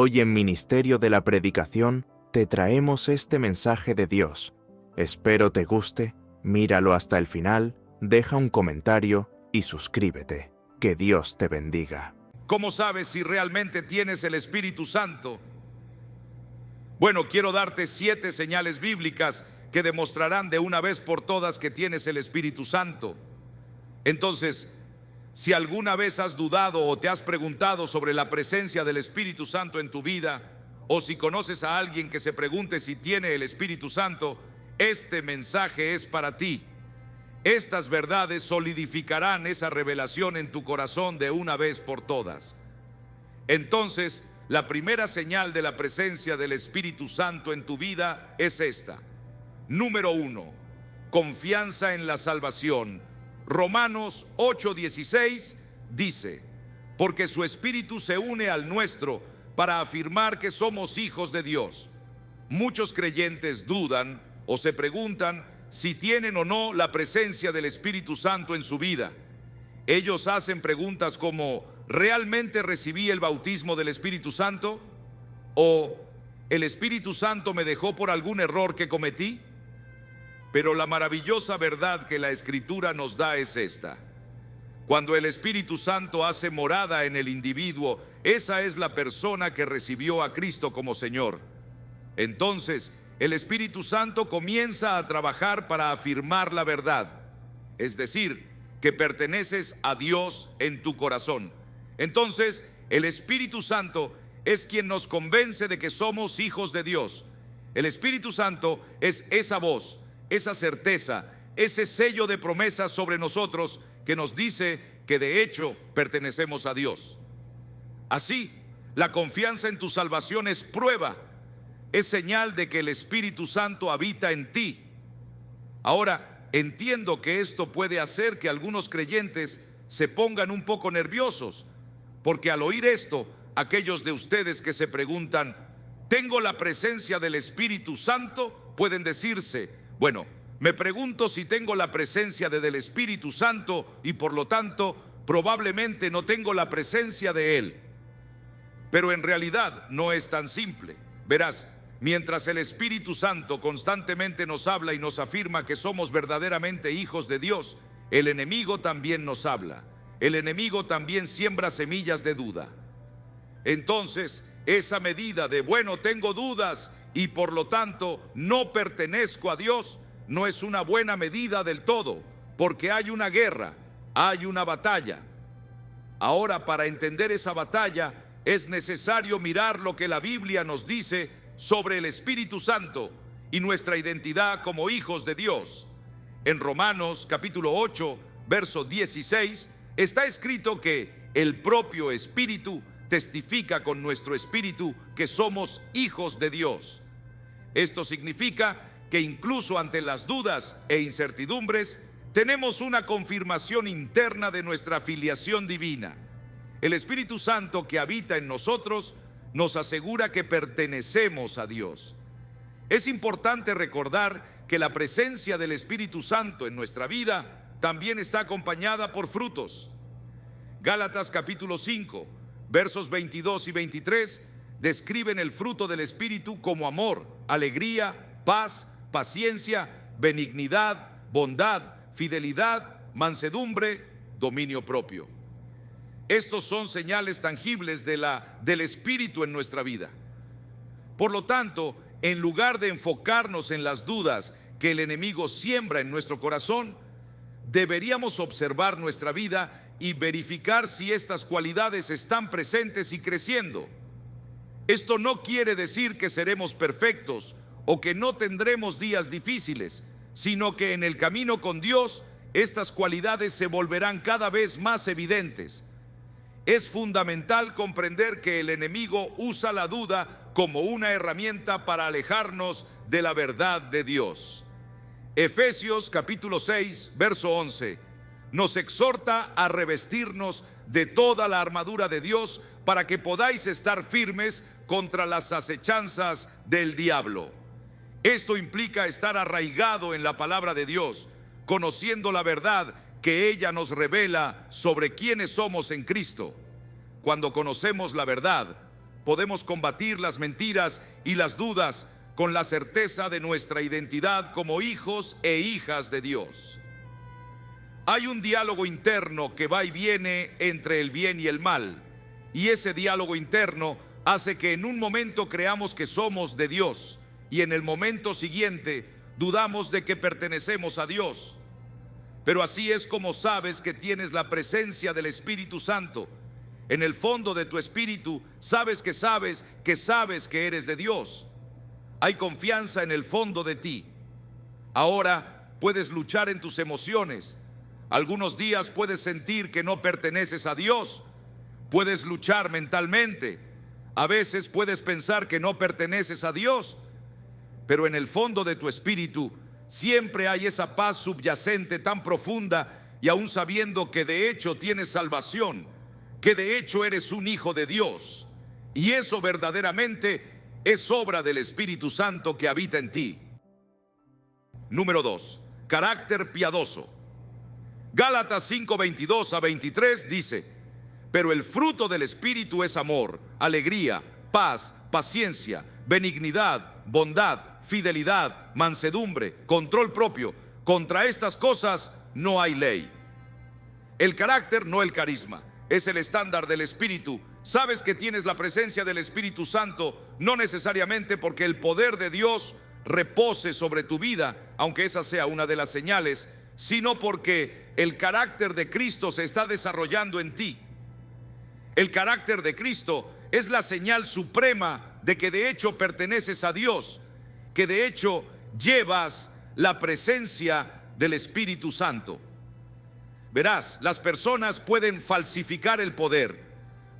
Hoy en Ministerio de la Predicación te traemos este mensaje de Dios. Espero te guste, míralo hasta el final, deja un comentario y suscríbete. Que Dios te bendiga. ¿Cómo sabes si realmente tienes el Espíritu Santo? Bueno, quiero darte 7 señales bíblicas que demostrarán de una vez por todas que tienes el Espíritu Santo. Entonces, si alguna vez has dudado o te has preguntado sobre la presencia del Espíritu Santo en tu vida, o si conoces a alguien que se pregunte si tiene el Espíritu Santo, este mensaje es para ti. Estas verdades solidificarán esa revelación en tu corazón de una vez por todas. Entonces, la primera señal de la presencia del Espíritu Santo en tu vida es esta. Número 1, confianza en la salvación. Romanos 8:16 dice: porque su Espíritu se une al nuestro para afirmar que somos hijos de Dios. Muchos creyentes dudan o se preguntan si tienen o no la presencia del Espíritu Santo en su vida. Ellos hacen preguntas como: ¿realmente recibí el bautismo del Espíritu Santo? ¿O el Espíritu Santo me dejó por algún error que cometí? Pero la maravillosa verdad que la Escritura nos da es esta: cuando el Espíritu Santo hace morada en el individuo, esa es la persona que recibió a Cristo como Señor. Entonces, el Espíritu Santo comienza a trabajar para afirmar la verdad, es decir, que perteneces a Dios en tu corazón. Entonces, el Espíritu Santo es quien nos convence de que somos hijos de Dios. El Espíritu Santo es esa voz, esa certeza, ese sello de promesa sobre nosotros que nos dice que de hecho pertenecemos a Dios. Así, la confianza en tu salvación es prueba, es señal de que el Espíritu Santo habita en ti. Ahora, entiendo que esto puede hacer que algunos creyentes se pongan un poco nerviosos, porque al oír esto, aquellos de ustedes que se preguntan: ¿tengo la presencia del Espíritu Santo?, pueden decirse: bueno, me pregunto si tengo la presencia del Espíritu Santo y por lo tanto probablemente no tengo la presencia de Él. Pero en realidad no es tan simple. Verás, mientras el Espíritu Santo constantemente nos habla y nos afirma que somos verdaderamente hijos de Dios, el enemigo también nos habla. El enemigo también siembra semillas de duda. Entonces, esa medida de bueno, tengo dudas y por lo tanto no pertenezco a Dios, no es una buena medida del todo, porque hay una guerra, hay una batalla. Ahora, para entender esa batalla, es necesario mirar lo que la Biblia nos dice sobre el Espíritu Santo y nuestra identidad como hijos de Dios. En Romanos capítulo 8, verso 16, está escrito que el propio Espíritu testifica con nuestro espíritu que somos hijos de Dios. Esto significa que incluso ante las dudas e incertidumbres, tenemos una confirmación interna de nuestra filiación divina. El Espíritu Santo que habita en nosotros nos asegura que pertenecemos a Dios. Es importante recordar que la presencia del Espíritu Santo en nuestra vida también está acompañada por frutos. Gálatas capítulo 5, versos 22 y 23 describen el fruto del Espíritu como amor, alegría, paz, paciencia, benignidad, bondad, fidelidad, mansedumbre, dominio propio. Estos son señales tangibles del Espíritu en nuestra vida. Por lo tanto, en lugar de enfocarnos en las dudas que el enemigo siembra en nuestro corazón, deberíamos observar nuestra vida y verificar si estas cualidades están presentes y creciendo. Esto no quiere decir que seremos perfectos o que no tendremos días difíciles, sino que en el camino con Dios, estas cualidades se volverán cada vez más evidentes. Es fundamental comprender que el enemigo usa la duda como una herramienta para alejarnos de la verdad de Dios. Efesios capítulo 6, verso 11, nos exhorta a revestirnos de toda la armadura de Dios para que podáis estar firmes contra las acechanzas del diablo. Esto implica estar arraigado en la palabra de Dios, conociendo la verdad que ella nos revela sobre quiénes somos en Cristo. Cuando conocemos la verdad, podemos combatir las mentiras y las dudas con la certeza de nuestra identidad como hijos e hijas de Dios. Hay un diálogo interno que va y viene entre el bien y el mal, y ese diálogo interno hace que en un momento creamos que somos de Dios y en el momento siguiente dudamos de que pertenecemos a Dios. Pero así es como sabes que tienes la presencia del Espíritu Santo. En el fondo de tu espíritu sabes que eres de Dios. Hay confianza en el fondo de ti. Ahora puedes luchar en tus emociones. Algunos días puedes sentir que no perteneces a Dios. Puedes luchar mentalmente. A veces puedes pensar que no perteneces a Dios. Pero en el fondo de tu espíritu siempre hay esa paz subyacente tan profunda, y aún sabiendo que de hecho tienes salvación, que de hecho eres un hijo de Dios. Y eso verdaderamente es obra del Espíritu Santo que habita en ti. Número 2. Carácter piadoso. Gálatas 5:22 a 23 dice: pero el fruto del Espíritu es amor, alegría, paz, paciencia, benignidad, bondad, fidelidad, mansedumbre, control propio. Contra estas cosas no hay ley. El carácter, no el carisma, es el estándar del Espíritu. Sabes que tienes la presencia del Espíritu Santo, no necesariamente porque el poder de Dios repose sobre tu vida, aunque esa sea una de las señales, sino porque el carácter de Cristo se está desarrollando en ti. El carácter de Cristo es la señal suprema de que de hecho perteneces a Dios, que de hecho llevas la presencia del Espíritu Santo. Verás, las personas pueden falsificar el poder,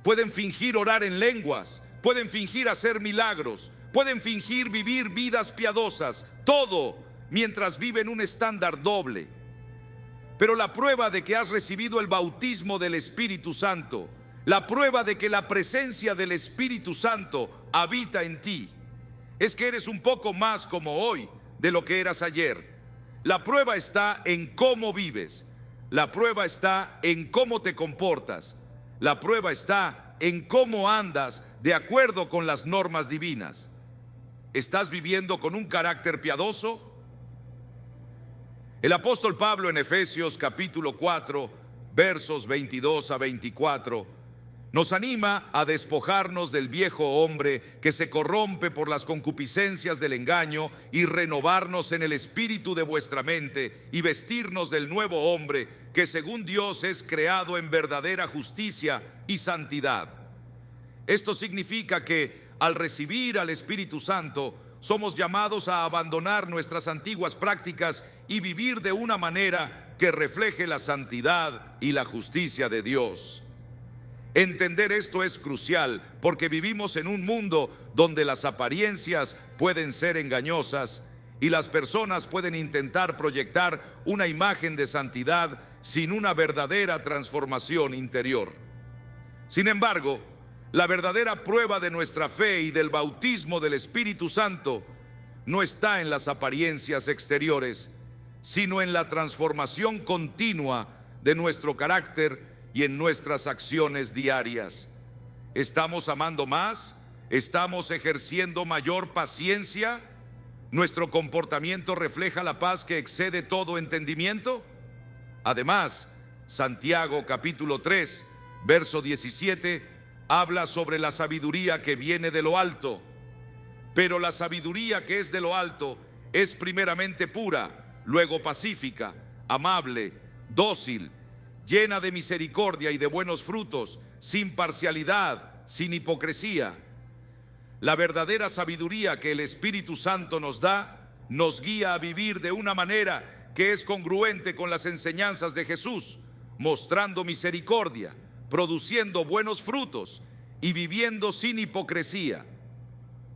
pueden fingir orar en lenguas, pueden fingir hacer milagros, pueden fingir vivir vidas piadosas, todo mientras viven un estándar doble. Pero la prueba de que has recibido el bautismo del Espíritu Santo, la prueba de que la presencia del Espíritu Santo habita en ti, es que eres un poco más como hoy de lo que eras ayer. La prueba está en cómo vives. La prueba está en cómo te comportas. La prueba está en cómo andas de acuerdo con las normas divinas. ¿Estás viviendo con un carácter piadoso? El apóstol Pablo en Efesios capítulo 4, versos 22 a 24, nos anima a despojarnos del viejo hombre que se corrompe por las concupiscencias del engaño y renovarnos en el espíritu de vuestra mente y vestirnos del nuevo hombre que según Dios es creado en verdadera justicia y santidad. Esto significa que al recibir al Espíritu Santo somos llamados a abandonar nuestras antiguas prácticas y vivir de una manera que refleje la santidad y la justicia de Dios. Entender esto es crucial porque vivimos en un mundo donde las apariencias pueden ser engañosas y las personas pueden intentar proyectar una imagen de santidad sin una verdadera transformación interior. Sin embargo, la verdadera prueba de nuestra fe y del bautismo del Espíritu Santo no está en las apariencias exteriores, sino en la transformación continua de nuestro carácter y en nuestras acciones diarias. ¿Estamos amando más? ¿Estamos ejerciendo mayor paciencia? ¿Nuestro comportamiento refleja la paz que excede todo entendimiento? Además, Santiago capítulo 3, verso 17, habla sobre la sabiduría que viene de lo alto. Pero la sabiduría que es de lo alto es primeramente pura, luego pacífica, amable, dócil, llena de misericordia y de buenos frutos, sin parcialidad, sin hipocresía. La verdadera sabiduría que el Espíritu Santo nos da, nos guía a vivir de una manera que es congruente con las enseñanzas de Jesús, mostrando misericordia, produciendo buenos frutos y viviendo sin hipocresía.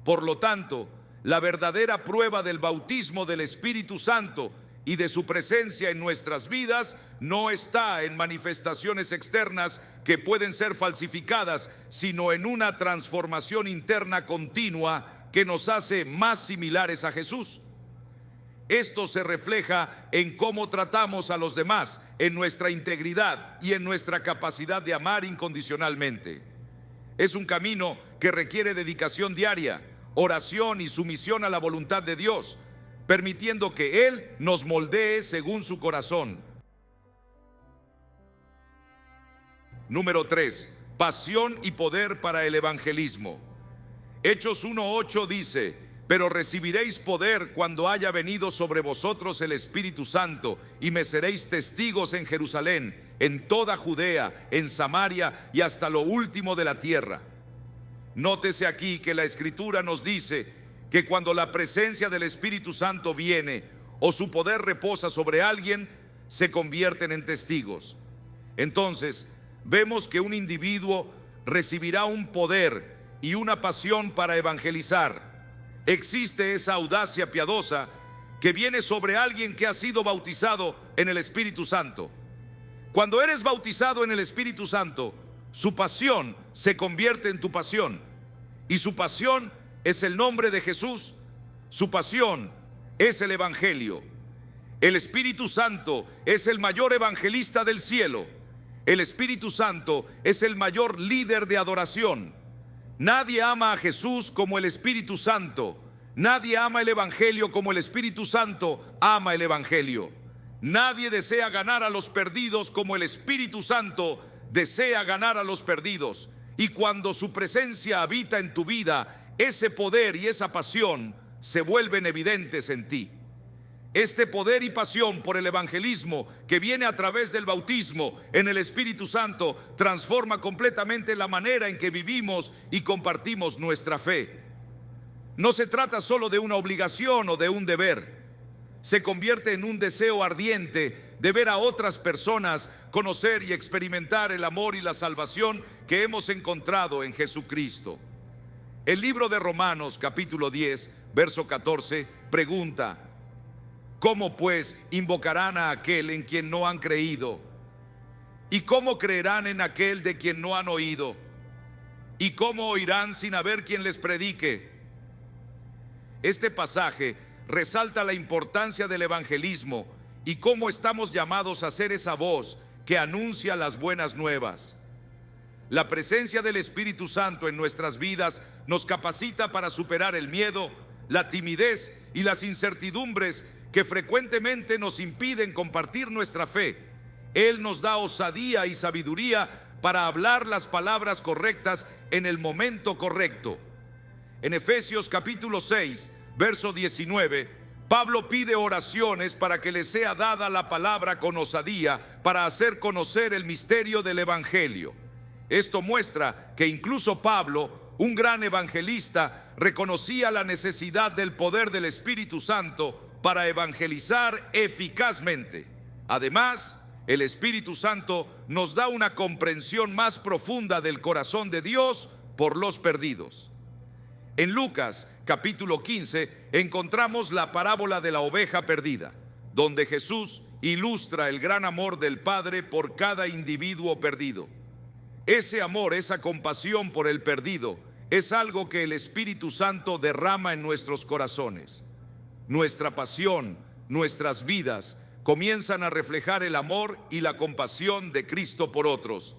Por lo tanto, la verdadera prueba del bautismo del Espíritu Santo y de su presencia en nuestras vidas no está en manifestaciones externas que pueden ser falsificadas, sino en una transformación interna continua que nos hace más similares a Jesús. Esto se refleja en cómo tratamos a los demás, en nuestra integridad y en nuestra capacidad de amar incondicionalmente. Es un camino que requiere dedicación diaria, oración y sumisión a la voluntad de Dios, permitiendo que Él nos moldee según su corazón. Número 3. Pasión y poder para el evangelismo. Hechos 1:8 dice: pero recibiréis poder cuando haya venido sobre vosotros el Espíritu Santo, y me seréis testigos en Jerusalén, en toda Judea, en Samaria y hasta lo último de la tierra. Nótese aquí que la Escritura nos dice que cuando la presencia del Espíritu Santo viene o su poder reposa sobre alguien, se convierten en testigos. Entonces, vemos que un individuo recibirá un poder y una pasión para evangelizar. Existe esa audacia piadosa que viene sobre alguien que ha sido bautizado en el Espíritu Santo. Cuando eres bautizado en el Espíritu Santo, su pasión se convierte en tu pasión. Y su pasión es el nombre de Jesús. Su pasión es el Evangelio. El Espíritu Santo es el mayor evangelista del cielo. El Espíritu Santo es el mayor líder de adoración. Nadie ama a Jesús como el Espíritu Santo. Nadie ama el Evangelio como el Espíritu Santo ama el Evangelio. Nadie desea ganar a los perdidos como el Espíritu Santo desea ganar a los perdidos. Y cuando su presencia habita en tu vida, ese poder y esa pasión se vuelven evidentes en ti. Este poder y pasión por el evangelismo que viene a través del bautismo en el Espíritu Santo transforma completamente la manera en que vivimos y compartimos nuestra fe. No se trata solo de una obligación o de un deber. Se convierte en un deseo ardiente de ver a otras personas conocer y experimentar el amor y la salvación que hemos encontrado en Jesucristo. El libro de Romanos, capítulo 10, verso 14, pregunta: ¿cómo pues invocarán a aquel en quien no han creído? ¿Y cómo creerán en aquel de quien no han oído? ¿Y cómo oirán sin haber quien les predique? Este pasaje resalta la importancia del evangelismo y cómo estamos llamados a ser esa voz que anuncia las buenas nuevas. La presencia del Espíritu Santo en nuestras vidas nos capacita para superar el miedo, la timidez y las incertidumbres que frecuentemente nos impiden compartir nuestra fe. Él nos da osadía y sabiduría para hablar las palabras correctas en el momento correcto. En Efesios capítulo 6, verso 19, Pablo pide oraciones para que le sea dada la palabra con osadía para hacer conocer el misterio del Evangelio. Esto muestra que incluso Pablo, un gran evangelista, reconocía la necesidad del poder del Espíritu Santo para evangelizar eficazmente. Además, el Espíritu Santo nos da una comprensión más profunda del corazón de Dios por los perdidos. En Lucas capítulo 15 encontramos la parábola de la oveja perdida, donde Jesús ilustra el gran amor del Padre por cada individuo perdido. Ese amor, esa compasión por el perdido, es algo que el Espíritu Santo derrama en nuestros corazones. Nuestra pasión, nuestras vidas comienzan a reflejar el amor y la compasión de Cristo por otros.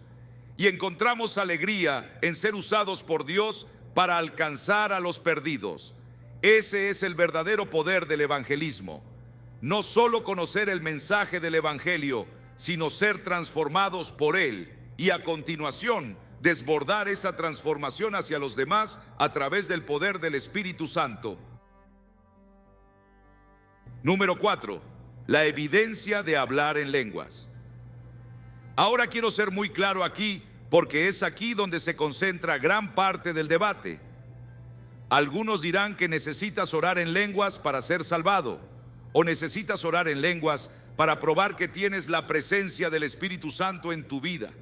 Y encontramos alegría en ser usados por Dios para alcanzar a los perdidos. Ese es el verdadero poder del evangelismo. No solo conocer el mensaje del evangelio, sino ser transformados por él y a continuación desbordar esa transformación hacia los demás a través del poder del Espíritu Santo. Número 4. La evidencia de hablar en lenguas. Ahora quiero ser muy claro aquí, porque es aquí donde se concentra gran parte del debate. Algunos dirán que necesitas orar en lenguas para ser salvado, o necesitas orar en lenguas para probar que tienes la presencia del Espíritu Santo en tu vida.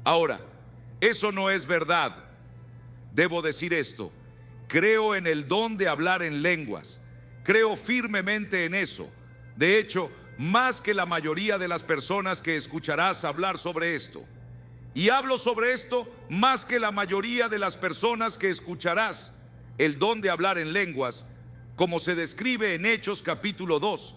Ahora, eso no es verdad. Debo decir esto: creo en el don de hablar en lenguas. Creo firmemente en eso. De hecho, más que la mayoría de las personas que escucharás hablar sobre esto. Y hablo sobre esto más que la mayoría de las personas que escucharás. El don de hablar en lenguas, como se describe en Hechos capítulo 2,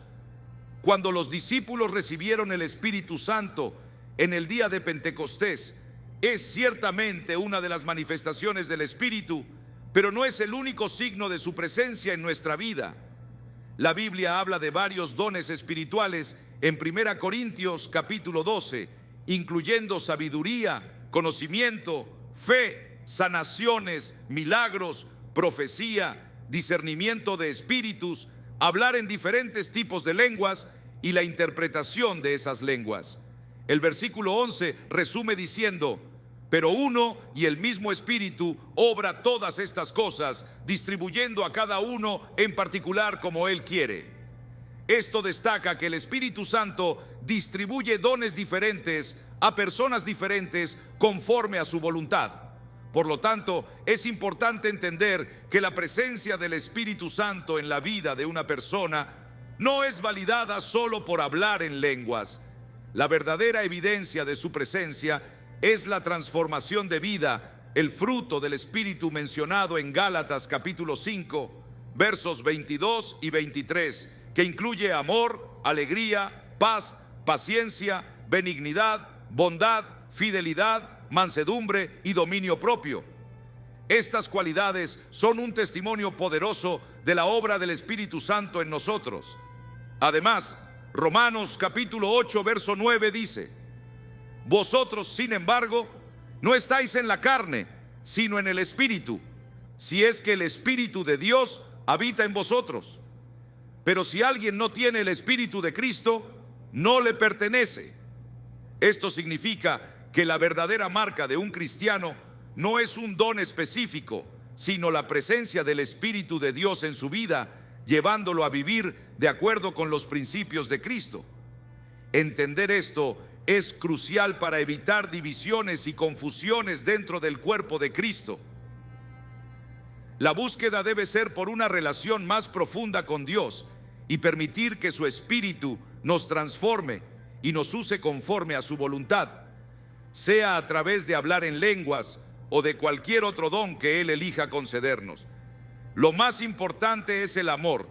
cuando los discípulos recibieron el Espíritu Santo en el día de Pentecostés, es ciertamente una de las manifestaciones del Espíritu, pero no es el único signo de su presencia en nuestra vida. La Biblia habla de varios dones espirituales en 1 Corintios capítulo 12, incluyendo sabiduría, conocimiento, fe, sanaciones, milagros, profecía, discernimiento de espíritus, hablar en diferentes tipos de lenguas y la interpretación de esas lenguas. El versículo 11 resume diciendo: pero uno y el mismo Espíritu obra todas estas cosas, distribuyendo a cada uno en particular como Él quiere. Esto destaca que el Espíritu Santo distribuye dones diferentes a personas diferentes conforme a su voluntad. Por lo tanto, es importante entender que la presencia del Espíritu Santo en la vida de una persona no es validada solo por hablar en lenguas. La verdadera evidencia de su presencia es la transformación de vida, el fruto del Espíritu mencionado en Gálatas capítulo 5, versos 22 y 23, que incluye amor, alegría, paz, paciencia, benignidad, bondad, fidelidad, mansedumbre y dominio propio. Estas cualidades son un testimonio poderoso de la obra del Espíritu Santo en nosotros. Además, Romanos capítulo 8, verso 9 dice: vosotros, sin embargo, no estáis en la carne, sino en el Espíritu, si es que el Espíritu de Dios habita en vosotros. Pero si alguien no tiene el Espíritu de Cristo, no le pertenece. Esto significa que la verdadera marca de un cristiano no es un don específico, sino la presencia del Espíritu de Dios en su vida, llevándolo a vivir de acuerdo con los principios de Cristo. Entender esto es crucial para evitar divisiones y confusiones dentro del cuerpo de Cristo. La búsqueda debe ser por una relación más profunda con Dios y permitir que su Espíritu nos transforme y nos use conforme a su voluntad, sea a través de hablar en lenguas o de cualquier otro don que Él elija concedernos. Lo más importante es el amor,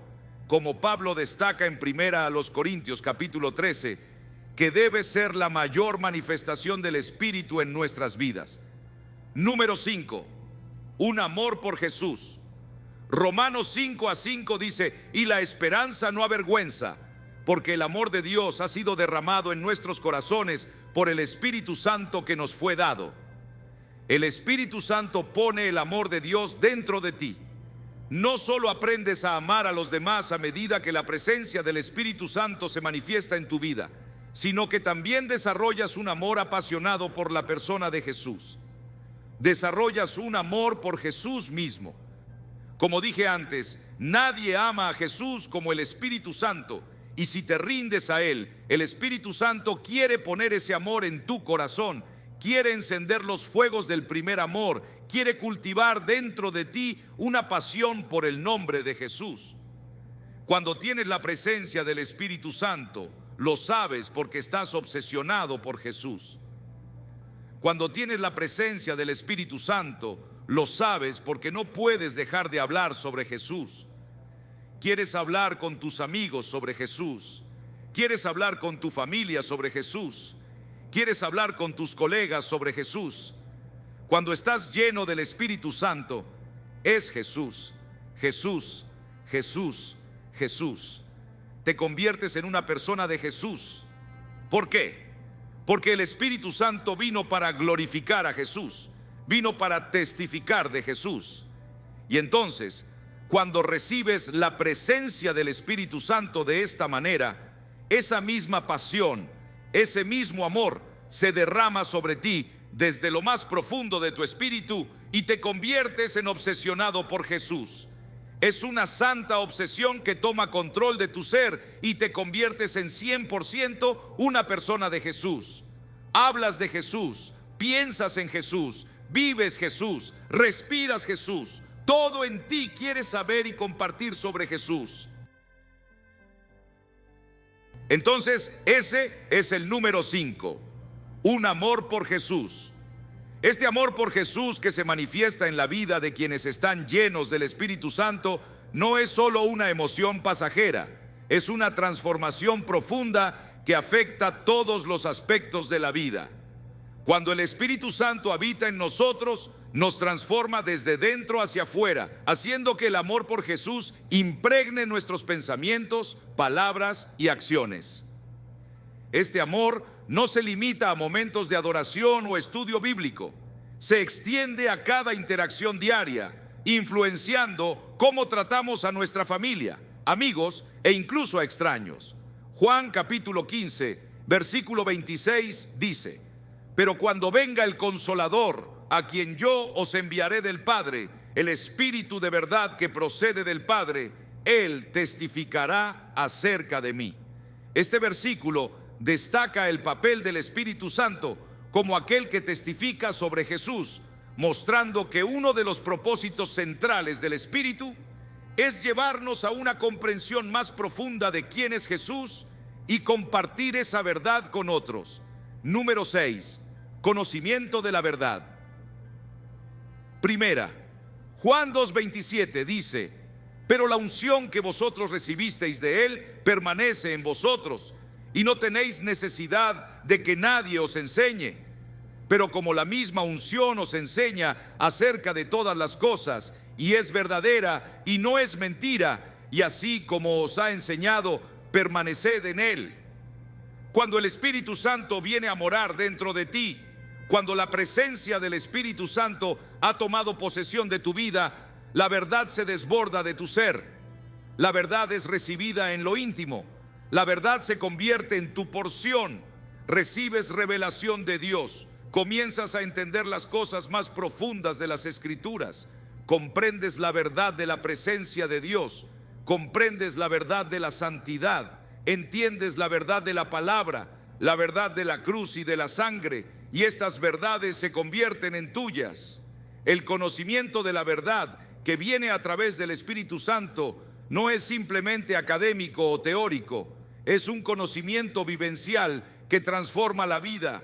como Pablo destaca en 1 Corintios capítulo 13, que debe ser la mayor manifestación del Espíritu en nuestras vidas. Número 5, un amor por Jesús. Romanos 5:5 dice: y la esperanza no avergüenza, porque el amor de Dios ha sido derramado en nuestros corazones por el Espíritu Santo que nos fue dado. El Espíritu Santo pone el amor de Dios dentro de ti. No solo aprendes a amar a los demás a medida que la presencia del Espíritu Santo se manifiesta en tu vida, sino que también desarrollas un amor apasionado por la persona de Jesús. Desarrollas un amor por Jesús mismo. Como dije antes, nadie ama a Jesús como el Espíritu Santo, y si te rindes a Él, el Espíritu Santo quiere poner ese amor en tu corazón, quiere encender los fuegos del primer amor, quiere cultivar dentro de ti una pasión por el nombre de Jesús. Cuando tienes la presencia del Espíritu Santo, lo sabes porque estás obsesionado por Jesús. Cuando tienes la presencia del Espíritu Santo, lo sabes porque no puedes dejar de hablar sobre Jesús. Quieres hablar con tus amigos sobre Jesús. Quieres hablar con tu familia sobre Jesús. Quieres hablar con tus colegas sobre Jesús. Cuando estás lleno del Espíritu Santo, es Jesús, Jesús, Jesús, Jesús. Te conviertes en una persona de Jesús. ¿Por qué? Porque el Espíritu Santo vino para glorificar a Jesús, vino para testificar de Jesús. Y entonces, cuando recibes la presencia del Espíritu Santo de esta manera, esa misma pasión, ese mismo amor se derrama sobre ti desde lo más profundo de tu espíritu y te conviertes en obsesionado por Jesús. Es una santa obsesión que toma control de tu ser y te conviertes en 100% una persona de Jesús. Hablas de Jesús, piensas en Jesús, vives Jesús, respiras Jesús. Todo en ti quiere saber y compartir sobre Jesús. Entonces, ese es el número 5, un amor por Jesús. Este amor por Jesús que se manifiesta en la vida de quienes están llenos del Espíritu Santo no es solo una emoción pasajera, es una transformación profunda que afecta todos los aspectos de la vida. Cuando el Espíritu Santo habita en nosotros, nos transforma desde dentro hacia afuera, haciendo que el amor por Jesús impregne nuestros pensamientos, palabras y acciones. Este amor no se limita a momentos de adoración o estudio bíblico. Se extiende a cada interacción diaria, influenciando cómo tratamos a nuestra familia, amigos e incluso a extraños. Juan capítulo 15, versículo 26 dice: pero cuando venga el Consolador, a quien yo os enviaré del Padre, el Espíritu de verdad que procede del Padre, Él testificará acerca de mí. Este versículo destaca el papel del Espíritu Santo como aquel que testifica sobre Jesús, mostrando que uno de los propósitos centrales del Espíritu es llevarnos a una comprensión más profunda de quién es Jesús y compartir esa verdad con otros. Número 6. Conocimiento de la verdad. Primera, Juan 2:27 dice: pero la unción que vosotros recibisteis de Él permanece en vosotros, y no tenéis necesidad de que nadie os enseñe. Pero como la misma unción os enseña acerca de todas las cosas, y es verdadera y no es mentira, y así como os ha enseñado, permaneced en Él. Cuando el Espíritu Santo viene a morar dentro de ti, cuando la presencia del Espíritu Santo ha tomado posesión de tu vida, la verdad se desborda de tu ser. La verdad es recibida en lo íntimo. La verdad se convierte en tu porción. Recibes revelación de Dios. Comienzas a entender las cosas más profundas de las Escrituras. Comprendes la verdad de la presencia de Dios. Comprendes la verdad de la santidad. Entiendes la verdad de la palabra, la verdad de la cruz y de la sangre, y estas verdades se convierten en tuyas. El conocimiento de la verdad que viene a través del Espíritu Santo no es simplemente académico o teórico, es un conocimiento vivencial que transforma la vida.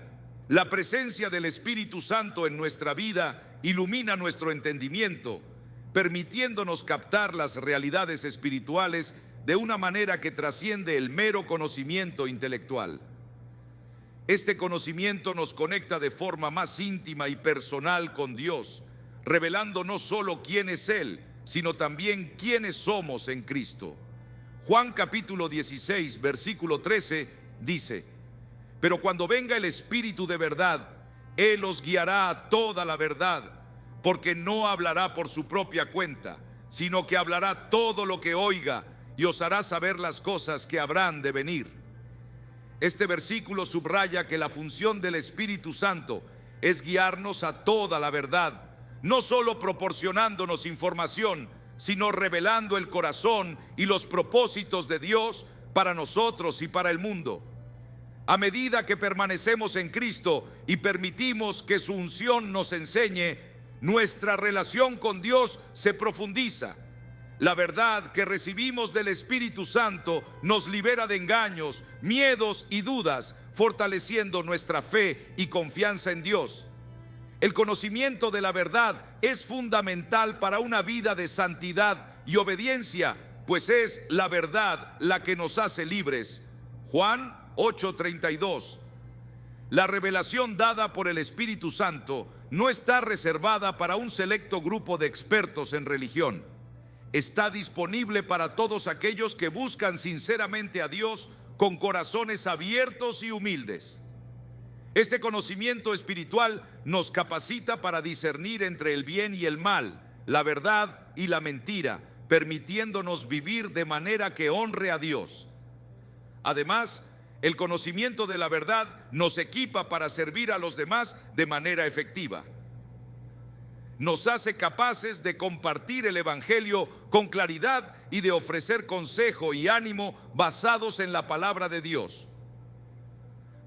La presencia del Espíritu Santo en nuestra vida ilumina nuestro entendimiento, permitiéndonos captar las realidades espirituales de una manera que trasciende el mero conocimiento intelectual. Este conocimiento nos conecta de forma más íntima y personal con Dios, revelando no solo quién es Él, sino también quiénes somos en Cristo. Juan capítulo 16, versículo 13 dice: pero cuando venga el Espíritu de verdad, Él os guiará a toda la verdad, porque no hablará por su propia cuenta, sino que hablará todo lo que oiga y os hará saber las cosas que habrán de venir. Este versículo subraya que la función del Espíritu Santo es guiarnos a toda la verdad, no solo proporcionándonos información, sino revelando el corazón y los propósitos de Dios para nosotros y para el mundo. A medida que permanecemos en Cristo y permitimos que su unción nos enseñe, nuestra relación con Dios se profundiza. La verdad que recibimos del Espíritu Santo nos libera de engaños, miedos y dudas, fortaleciendo nuestra fe y confianza en Dios. El conocimiento de la verdad es fundamental para una vida de santidad y obediencia, pues es la verdad la que nos hace libres. Juan 8:32. La revelación dada por el Espíritu Santo no está reservada para un selecto grupo de expertos en religión. Está disponible para todos aquellos que buscan sinceramente a Dios con corazones abiertos y humildes. Este conocimiento espiritual nos capacita para discernir entre el bien y el mal, la verdad y la mentira, permitiéndonos vivir de manera que honre a Dios. Además, el conocimiento de la verdad nos equipa para servir a los demás de manera efectiva. Nos hace capaces de compartir el Evangelio con claridad y de ofrecer consejo y ánimo basados en la palabra de Dios.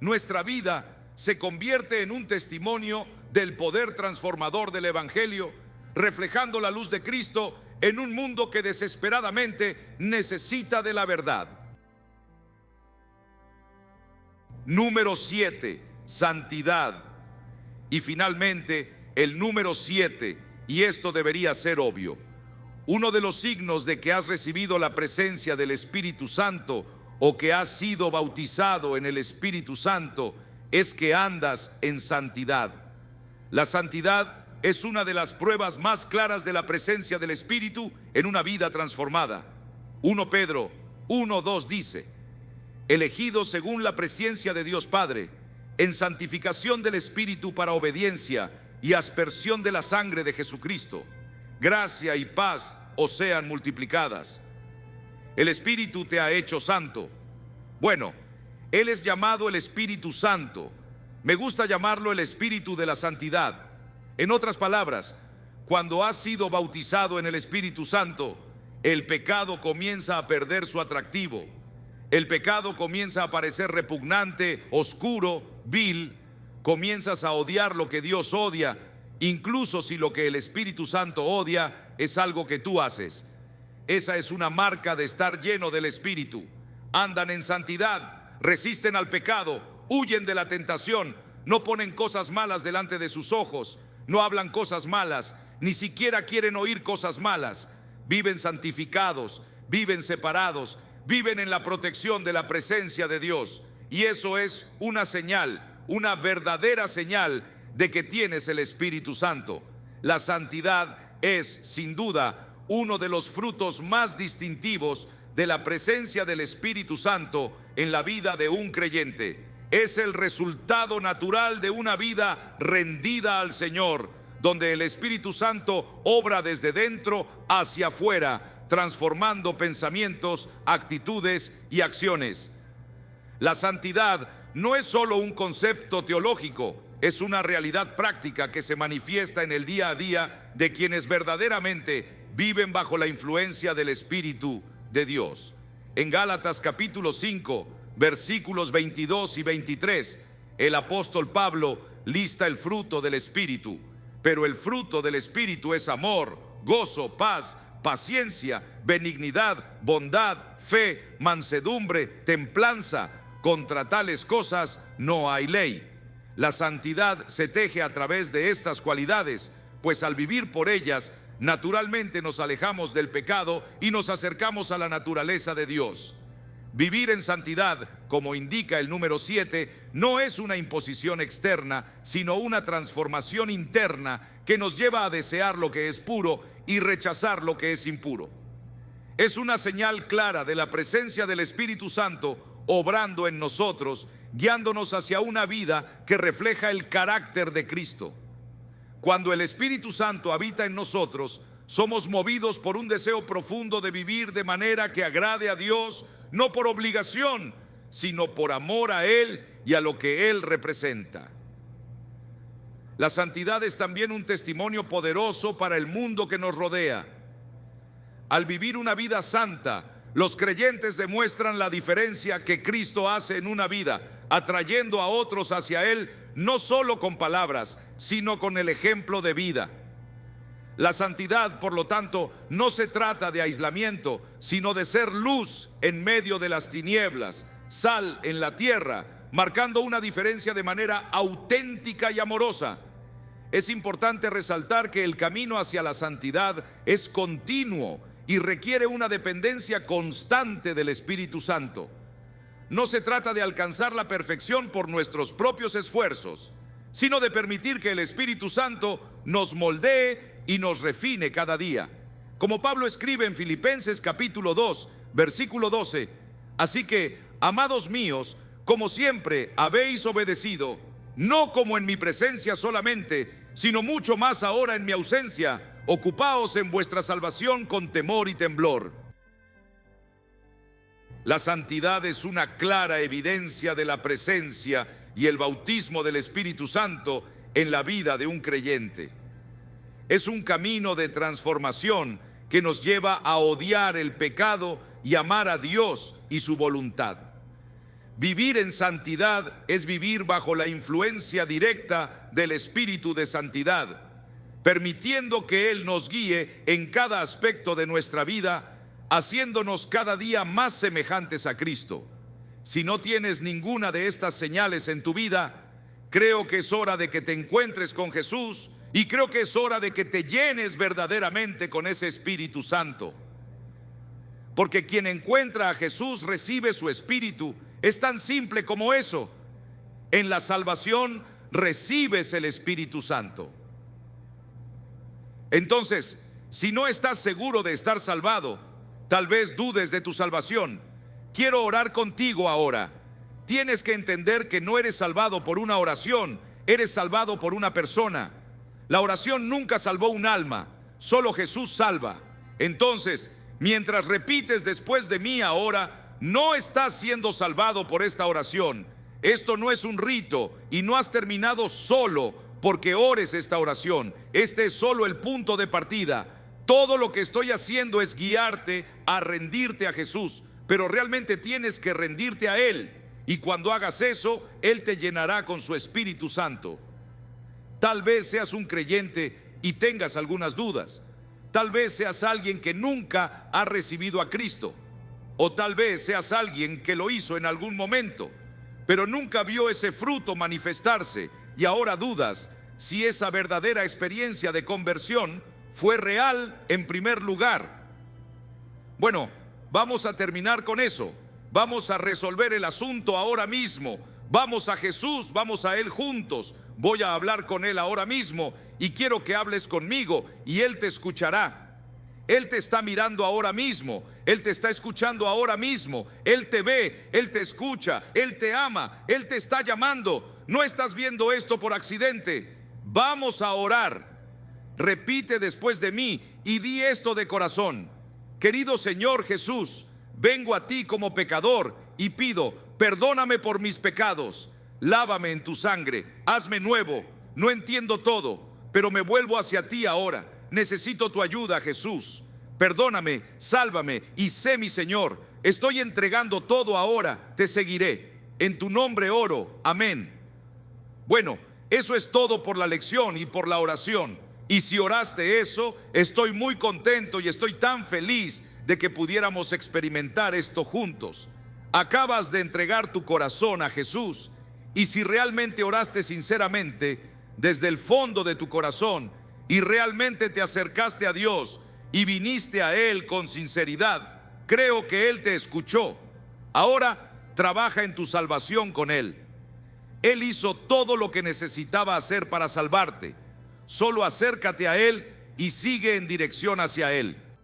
Nuestra vida se convierte en un testimonio del poder transformador del Evangelio, reflejando la luz de Cristo en un mundo que desesperadamente necesita de la verdad. Número 7, santidad. Y finalmente, el número 7, y esto debería ser obvio: uno de los signos de que has recibido la presencia del Espíritu Santo o que has sido bautizado en el Espíritu Santo es que andas en santidad. La santidad es una de las pruebas más claras de la presencia del Espíritu en una vida transformada. 1 Pedro 1:2 dice: elegidos según la presciencia de Dios Padre, en santificación del Espíritu para obediencia y aspersión de la sangre de Jesucristo, gracia y paz os sean multiplicadas. El Espíritu te ha hecho santo. Bueno, Él es llamado el Espíritu Santo. Me gusta llamarlo el Espíritu de la Santidad. En otras palabras, cuando has sido bautizado en el Espíritu Santo, el pecado comienza a perder su atractivo. El pecado comienza a parecer repugnante, oscuro, vil. Comienzas a odiar lo que Dios odia, incluso si lo que el Espíritu Santo odia es algo que tú haces. Esa es una marca de estar lleno del Espíritu. Andan en santidad, resisten al pecado, huyen de la tentación, no ponen cosas malas delante de sus ojos, no hablan cosas malas, ni siquiera quieren oír cosas malas. Viven santificados, viven separados, viven en la protección de la presencia de Dios. Y eso es una señal, una verdadera señal de que tienes el Espíritu Santo. La santidad es, sin duda, uno de los frutos más distintivos de la presencia del Espíritu Santo en la vida de un creyente. Es el resultado natural de una vida rendida al Señor, donde el Espíritu Santo obra desde dentro hacia afuera, transformando pensamientos, actitudes y acciones. La santidad no es solo un concepto teológico, es una realidad práctica que se manifiesta en el día a día de quienes verdaderamente viven bajo la influencia del Espíritu de Dios. En Gálatas capítulo 5, versículos 22 y 23, el apóstol Pablo lista el fruto del Espíritu. Pero el fruto del Espíritu es amor, gozo, paz, paciencia, benignidad, bondad, fe, mansedumbre, templanza. Contra tales cosas no hay ley. La santidad se teje a través de estas cualidades, pues al vivir por ellas, naturalmente nos alejamos del pecado y nos acercamos a la naturaleza de Dios. Vivir en santidad, como indica el número 7, no es una imposición externa, sino una transformación interna que nos lleva a desear lo que es puro y rechazar lo que es impuro. Es una señal clara de la presencia del Espíritu Santo obrando en nosotros, guiándonos hacia una vida que refleja el carácter de Cristo. Cuando el Espíritu Santo habita en nosotros, somos movidos por un deseo profundo de vivir de manera que agrade a Dios, no por obligación, sino por amor a Él y a lo que Él representa. La santidad es también un testimonio poderoso para el mundo que nos rodea. Al vivir una vida santa, los creyentes demuestran la diferencia que Cristo hace en una vida, atrayendo a otros hacia Él, no solo con palabras, sino con el ejemplo de vida. La santidad, por lo tanto, no se trata de aislamiento, sino de ser luz en medio de las tinieblas, sal en la tierra, marcando una diferencia de manera auténtica y amorosa. Es importante resaltar que el camino hacia la santidad es continuo y requiere una dependencia constante del Espíritu Santo. No se trata de alcanzar la perfección por nuestros propios esfuerzos, sino de permitir que el Espíritu Santo nos moldee y nos refine cada día. Como Pablo escribe en Filipenses capítulo 2, versículo 12, así que, amados míos, como siempre habéis obedecido, no como en mi presencia solamente, sino mucho más ahora en mi ausencia, ocupaos en vuestra salvación con temor y temblor. La santidad es una clara evidencia de la presencia y el bautismo del Espíritu Santo en la vida de un creyente. Es un camino de transformación que nos lleva a odiar el pecado y amar a Dios y su voluntad. Vivir en santidad es vivir bajo la influencia directa del Espíritu de santidad, permitiendo que Él nos guíe en cada aspecto de nuestra vida, haciéndonos cada día más semejantes a Cristo. Si no tienes ninguna de estas señales en tu vida, creo que es hora de que te encuentres con Jesús y creo que es hora de que te llenes verdaderamente con ese Espíritu Santo. Porque quien encuentra a Jesús recibe su Espíritu. Es tan simple como eso. En la salvación recibes el Espíritu Santo. Entonces, si no estás seguro de estar salvado, tal vez dudes de tu salvación. Quiero orar contigo ahora. Tienes que entender que no eres salvado por una oración, eres salvado por una persona. La oración nunca salvó un alma, solo Jesús salva. Entonces, mientras repites después de mí ahora, no estás siendo salvado por esta oración. Esto no es un rito y no has terminado solo porque ores esta oración. Este es solo el punto de partida. Todo lo que estoy haciendo es guiarte a rendirte a Jesús, pero realmente tienes que rendirte a Él. Y cuando hagas eso, Él te llenará con su Espíritu Santo. Tal vez seas un creyente y tengas algunas dudas. Tal vez seas alguien que nunca ha recibido a Cristo. O tal vez seas alguien que lo hizo en algún momento, pero nunca vio ese fruto manifestarse y ahora dudas si esa verdadera experiencia de conversión fue real en primer lugar. Bueno, vamos a terminar con eso. Vamos a resolver el asunto ahora mismo. Vamos a Jesús, vamos a Él juntos. Voy a hablar con Él ahora mismo y quiero que hables conmigo y Él te escuchará. Él te está mirando ahora mismo, Él te está escuchando ahora mismo, Él te ve, Él te escucha, Él te ama, Él te está llamando. No estás viendo esto por accidente. Vamos a orar. Repite después de mí y di esto de corazón. Querido Señor Jesús, vengo a ti como pecador y pido, perdóname por mis pecados. Lávame en tu sangre, hazme nuevo. No entiendo todo, pero me vuelvo hacia ti ahora. Necesito tu ayuda, Jesús. Perdóname, sálvame y sé mi Señor. Estoy entregando todo ahora, te seguiré. En tu nombre oro, amén. Bueno, eso es todo por la lección y por la oración. Y si oraste eso, estoy muy contento y estoy tan feliz de que pudiéramos experimentar esto juntos. Acabas de entregar tu corazón a Jesús. Y si realmente oraste sinceramente, desde el fondo de tu corazón, y realmente te acercaste a Dios y viniste a Él con sinceridad, creo que Él te escuchó. Ahora trabaja en tu salvación con Él. Él hizo todo lo que necesitaba hacer para salvarte. Solo acércate a Él y sigue en dirección hacia Él.